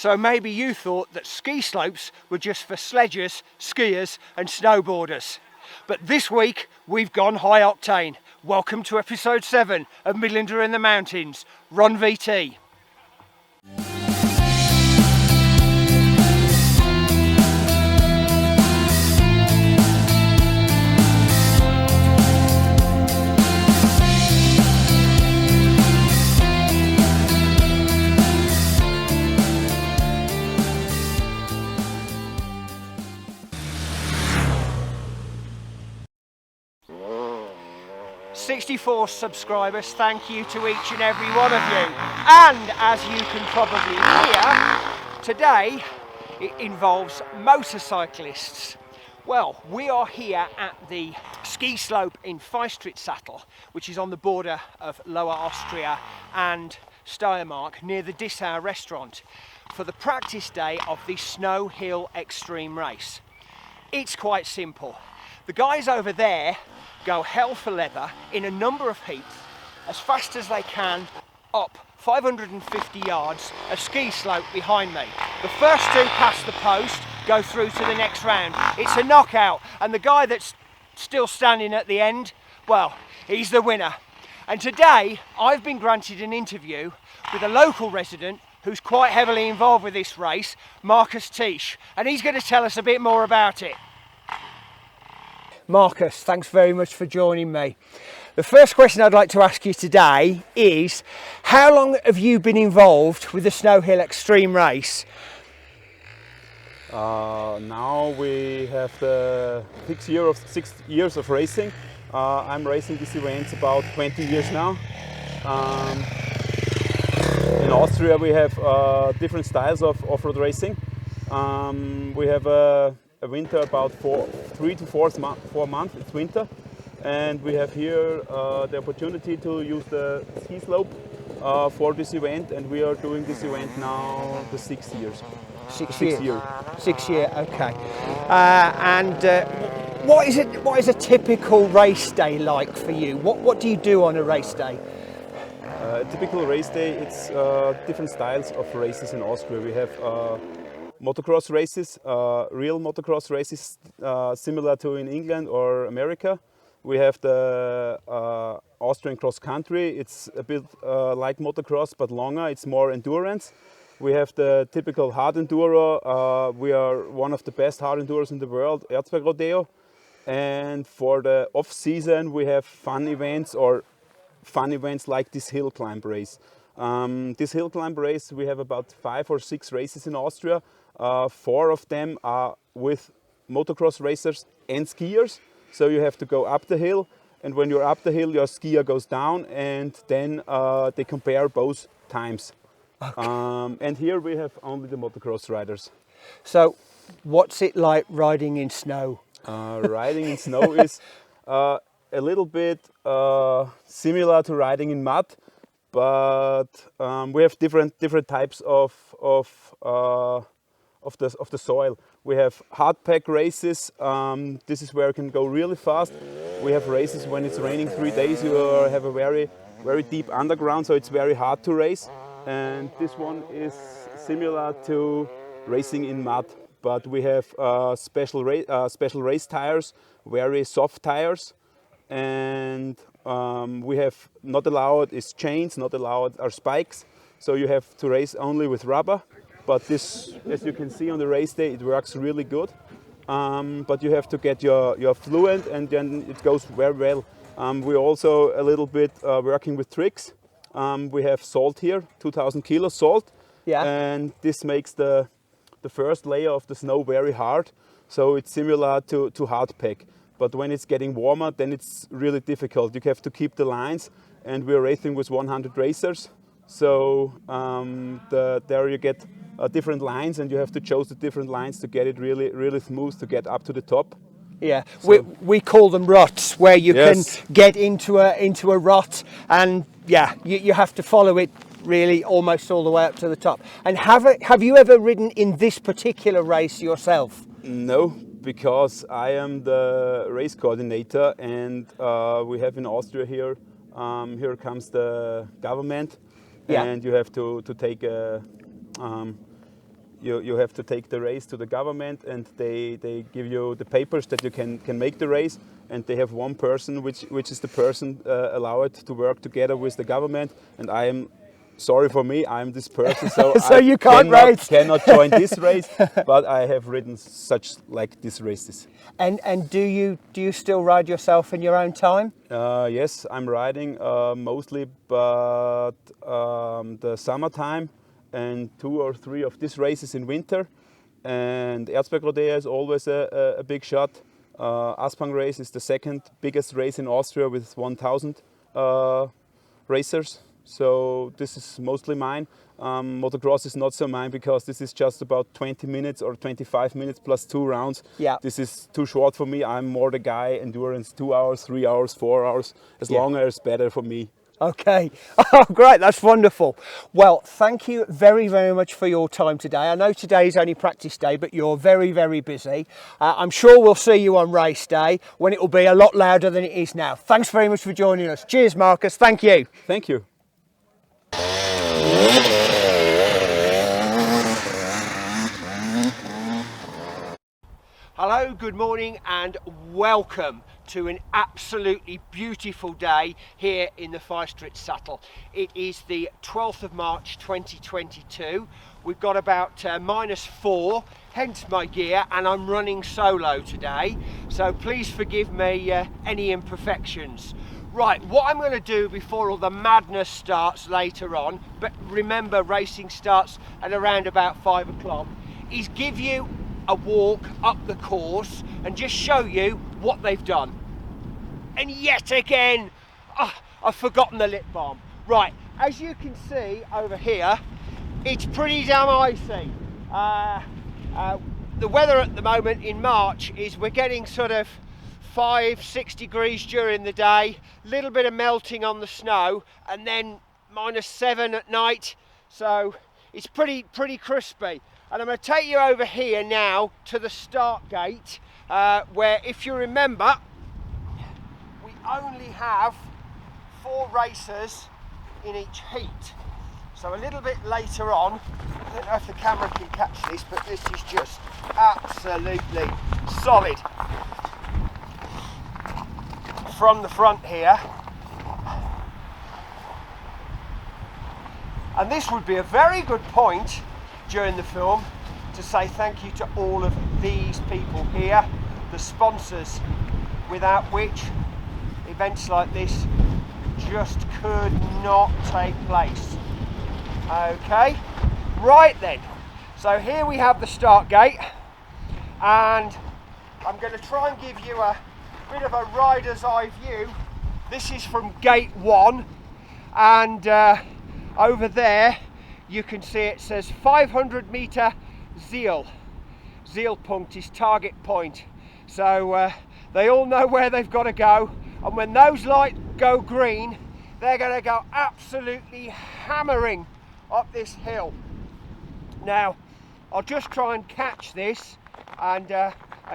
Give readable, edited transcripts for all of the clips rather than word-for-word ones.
So maybe you thought that ski slopes were just for sledgers, skiers and snowboarders. But this week we've gone high octane. Welcome to episode 7 of Midlander in the Mountains, Run VT. ...64 subscribers, thank you to each and every one of you. And as you can probably hear, today it involves motorcyclists. Well, we are here at the ski slope in Trattenbach, which is on the border of Lower Austria and Steiermark, near the Dessau restaurant, for the practice day of the Snowhill Xtreme race. It's quite simple. The guys over there go hell for leather in a number of heats as fast as they can up 550 yards of ski slope behind me. The first two past the post go through to the next round. It's a knockout, and the guy that's still standing at the end, well, he's the winner. And today I've been granted an interview with a local resident who's quite heavily involved with this race, Marcus Tisch, and he's going to tell us a bit more about it. Marcus, thanks very much for joining me. The first question I'd like to ask you today is, how long have you been involved with the Snowhill Xtreme race? Now we have the 6 years of racing. I'm racing these events about 20 years now. In Austria we have different styles of off-road racing. We have a winter about 3 to 4 months, it's winter, and we have here the opportunity to use the ski slope for this event, and we are doing this event now the 6 years. 6 years. 6 year, okay. What is a typical race day like for you? What do you do on a race day? A typical race day, it's different styles of races in Austria. We have motocross races, real motocross races, similar to in England or America. We have the Austrian cross country. It's a bit like motocross but longer, it's more endurance. We have the typical hard enduro. We are one of the best hard enduros in the world, Rodeo. And for the off season we have fun events like this hill climb race. This hill climb race, we have about 5 or 6 races in Austria. 4 of them are with motocross racers and skiers. So you have to go up the hill, and when you're up the hill your skier goes down, and then they compare both times. Okay. And here we have only the motocross riders. So what's it like riding in snow? Riding in snow is a little bit similar to riding in mud, but we have different types of the soil. We have hard pack races. This is where you can go really fast. We have races when it's raining 3 days. You have a very deep underground, so it's very hard to race. And this one is similar to racing in mud, but we have special race tires, very soft tires, and we have not allowed is chains, not allowed are spikes. So you have to race only with rubber. But this, as you can see on the race day, it works really good. But you have to get your fluent, and then it goes very well. We're also a little bit working with tricks. We have salt here, 2,000 kilos salt. Yeah. And this makes the first layer of the snow very hard. So it's similar to hard pack. But when it's getting warmer, then it's really difficult. You have to keep the lines, and we're racing with 100 racers. So there you get different lines, and you have to choose the different lines to get it really smooth to get up to the top. Yeah, so we call them ruts, where you can get into a rut, and yeah, you have to follow it really almost all the way up to the top. And have you ever ridden in this particular race yourself? No, because I am the race coordinator, and we have in Austria here, here comes the government, and you have to take a you have to take the race to the government, and they give you the papers that you can make the race, and they have one person which is the person allowed to work together with the government, and I am, sorry for me, I'm this person, so, so you cannot join this race, but I have ridden these races. And do you still ride yourself in your own time? Yes, I'm riding mostly, but the summertime, and 2 or 3 of these races in winter. And Erzberg-Rodeo is always a big shot. Aspang race is the second biggest race in Austria with 1,000 racers. So this is mostly mine. Motocross is not so mine, because this is just about 20 minutes or 25 minutes plus 2 rounds. Yeah. This is too short for me. I'm more the guy, endurance 2 hours, 3 hours, 4 hours. As longer is better for me. Okay. Oh, great. That's wonderful. Well, thank you very, very much for your time today. I know today is only practice day, but you're very, very busy. I'm sure we'll see you on race day, when it will be a lot louder than it is now. Thanks very much for joining us. Cheers, Marcus. Thank you. Thank you. Hello, good morning and welcome to an absolutely beautiful day here in the Freistritt-Sattel. It is the 12th of March 2022. We've got about -4, hence my gear, and I'm running solo today, so please forgive me any imperfections. Right, what I'm going to do before all the madness starts later on, but remember racing starts at around about 5 o'clock, is give you a walk up the course and just show you what they've done. And yet again, I've forgotten the lip balm. Right, as you can see over here, it's pretty damn icy. The weather at the moment in March is we're getting sort of 5-6 degrees during the day, little bit of melting on the snow, and then -7 at night, so it's pretty crispy. And I'm going to take you over here now to the start gate, where, if you remember, we only have 4 racers in each heat. So a little bit later on, I don't know if the camera can catch this, but this is just absolutely solid. From the front here. And this would be a very good point during the film to say thank you to all of these people here, the sponsors, without which events like this just could not take place. Okay, right then, so here we have the start gate, and I'm going to try and give you a bit of a rider's eye view. This is from gate 1, and over there you can see it says 500 meter Ziel. Zielpunkt is target point. So they all know where they've got to go, and when those lights go green, they're going to go absolutely hammering up this hill. Now, I'll just try and catch this and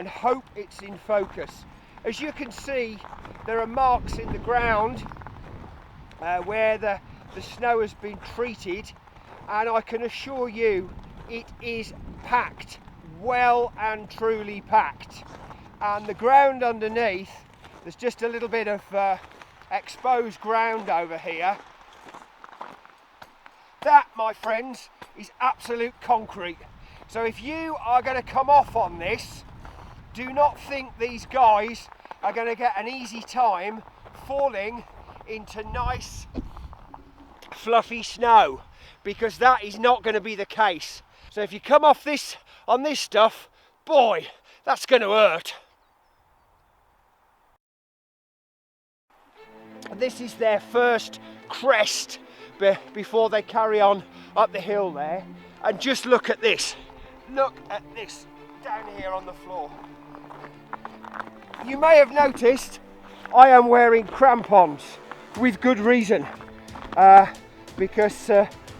hope it's in focus. As you can see, there are marks in the ground where the snow has been treated, and I can assure you it is packed, well and truly packed. And the ground underneath, there's just a little bit of exposed ground over here. That, my friends, is absolute concrete. So if you are going to come off on this, do not think these guys are going to get an easy time falling into nice fluffy snow, because that is not going to be the case. So if you come off this on this stuff, boy, that's going to hurt. This is their first crest before they carry on up the hill there, and just look at this. Look at this down here on the floor. You may have noticed I am wearing crampons, with good reason, because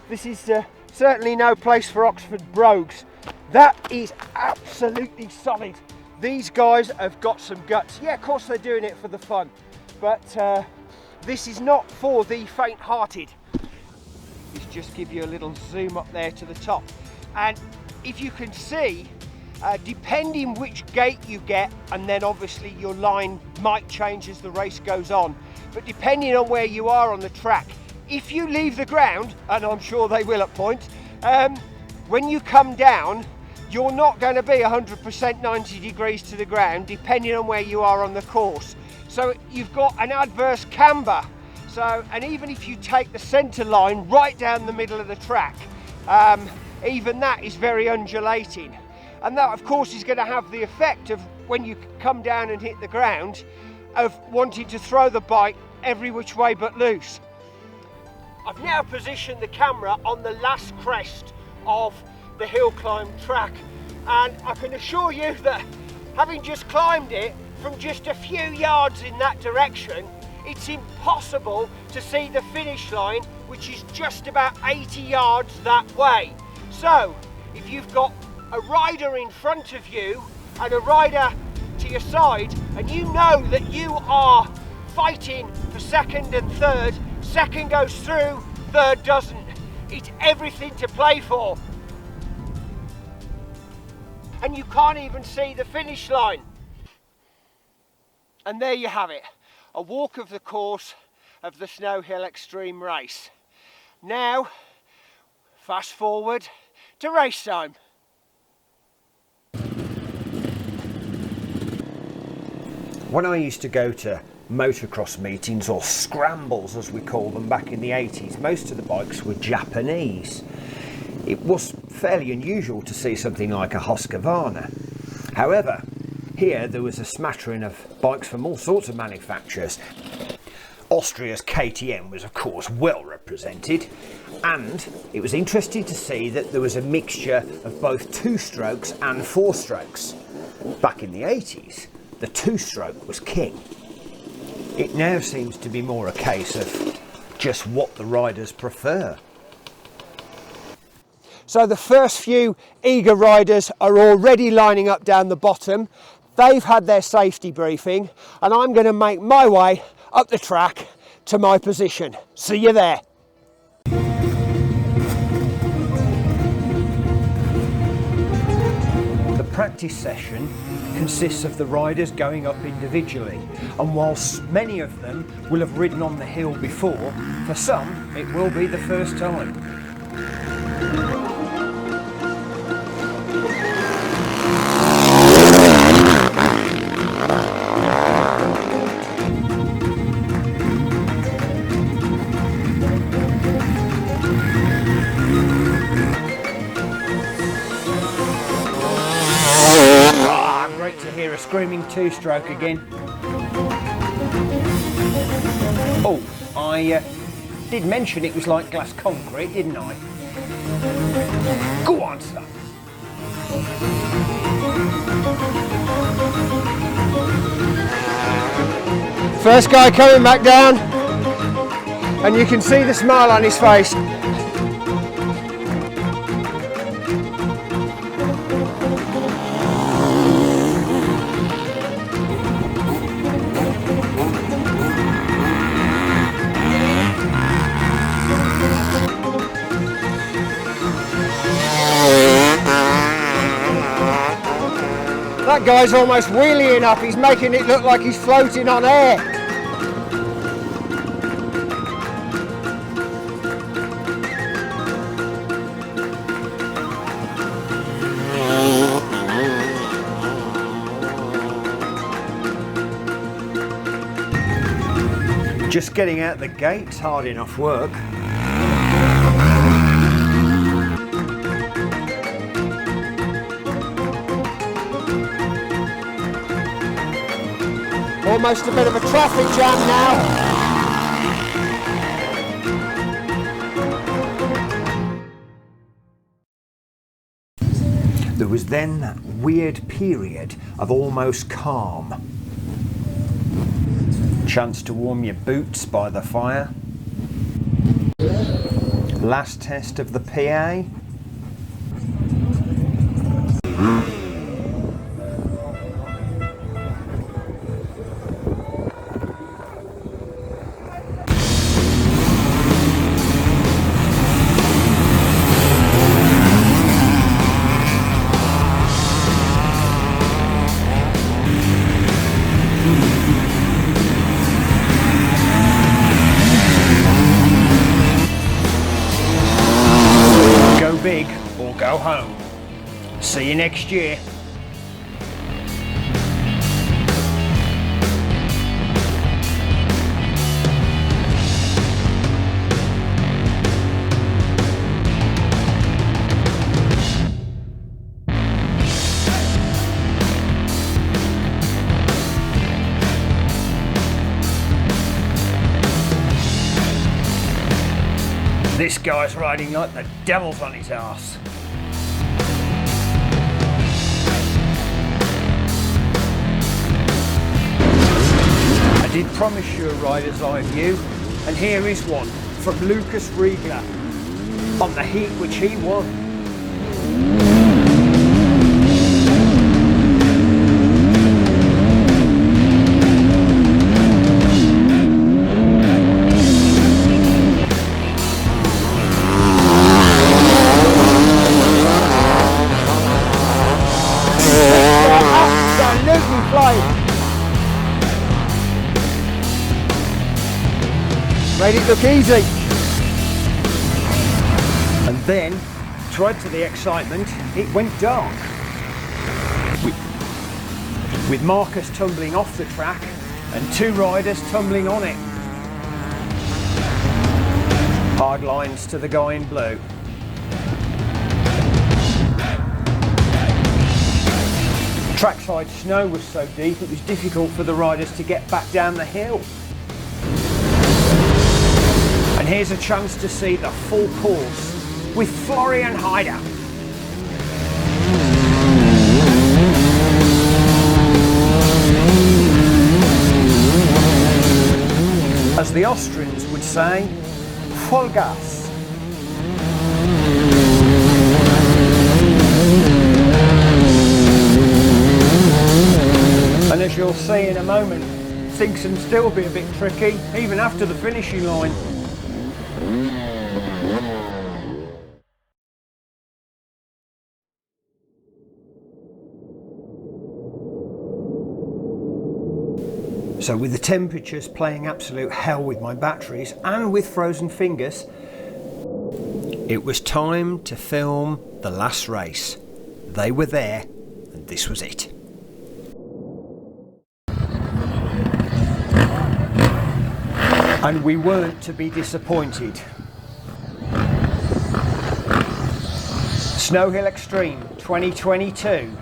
this is certainly no place for Oxford brogues. That is absolutely solid. These guys have got some guts. Yeah, of course they're doing it for the fun, but this is not for the faint-hearted. Let's just give you a little zoom up there to the top. And if you can see, depending which gate you get, and then obviously your line might change as the race goes on, but depending on where you are on the track, if you leave the ground, and I'm sure they will at points, when you come down, you're not going to be 100% 90 degrees to the ground, depending on where you are on the course. So you've got an adverse camber. So, and even if you take the centre line right down the middle of the track, even that is very undulating. And that of course is going to have the effect of, when you come down and hit the ground, of wanting to throw the bike every which way but loose. I've now positioned the camera on the last crest of the hill climb track, and I can assure you that having just climbed it from just a few yards in that direction, it's impossible to see the finish line, which is just about 80 yards that way. So if you've got a rider in front of you and a rider to your side, and you know that you are fighting for second and third, second goes through, third doesn't. It's everything to play for. And you can't even see the finish line. And there you have it, a walk of the course of the Snowhill Xtreme race. Now, fast forward to race time. When I used to go to motocross meetings, or scrambles as we call them back in the 80s, most of the bikes were Japanese. It was fairly unusual to see something like a Husqvarna. However, here there was a smattering of bikes from all sorts of manufacturers. Austria's KTM was of course well represented, and it was interesting to see that there was a mixture of both two-strokes and four-strokes. Back in the 80s, the two-stroke was king. It now seems to be more a case of just what the riders prefer. So the first few eager riders are already lining up down the bottom. They've had their safety briefing, and I'm going to make my way up the track to my position. See you there. The practice session consists of the riders going up individually, and whilst many of them will have ridden on the hill before, for some it will be the first time. Hear a screaming two-stroke again. Oh, I did mention it was like glass concrete, didn't I? Go on, son. First guy coming back down, and you can see the smile on his face. That guy's almost wheeling up, he's making it look like he's floating on air. Just getting out the gate's hard enough work. Almost a bit of a traffic jam now. There was then that weird period of almost calm. Chance to warm your boots by the fire. Last test of the PA. or go home. See you next year. This guy's riding like the devil's on his arse. I did promise you a rider's eye view, and here is one from Lucas Riegler on the heat which he won. Made it look easy. And then, to add to the excitement, it went dark. With Marcus tumbling off the track and two riders tumbling on it. Hard lines to the guy in blue. Trackside snow was so deep it was difficult for the riders to get back down the hill. And here's a chance to see the full course with Florian Heider. As the Austrians would say, Vollgas. And as you'll see in a moment, things can still be a bit tricky, even after the finishing line. So with the temperatures playing absolute hell with my batteries and with frozen fingers, it was time to film the last race. They were there and this was it. And we weren't to be disappointed. Snowhill Xtreme 2022.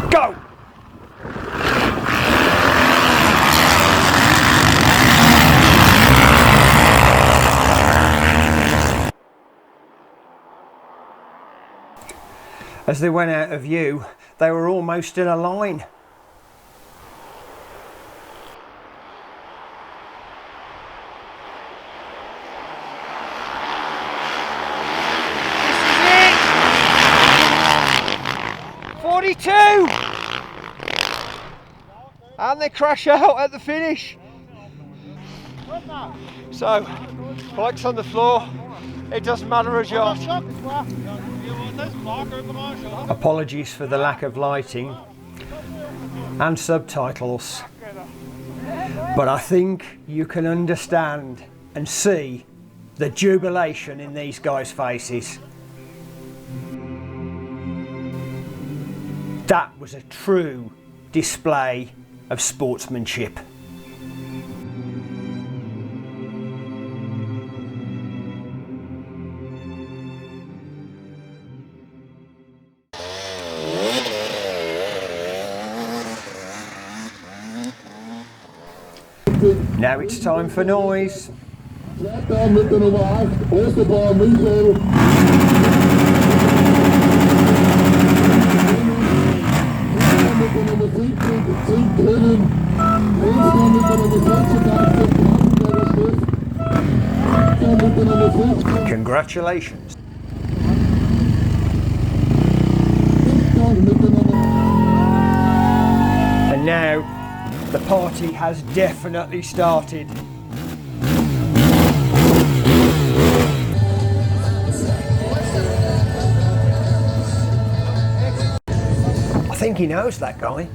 Go! As they went out of view, they were almost in a line. And they crash out at the finish. So, bikes on the floor, it doesn't matter a jot. Apologies for the lack of lighting and subtitles, but I think you can understand and see the jubilation in these guys' faces. That was a true display of sportsmanship. Now it's time for noise. Congratulations. And now the party has definitely started. I think he knows that guy.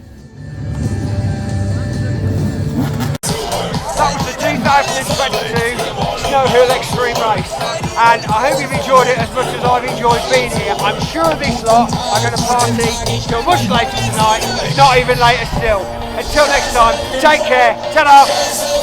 That was the 2022 Snowhill Xtreme race, and I hope you've enjoyed it as much as I've enjoyed being here. I'm sure this lot are going to party till much later tonight, if not even later still. Until next time, take care, ta-da!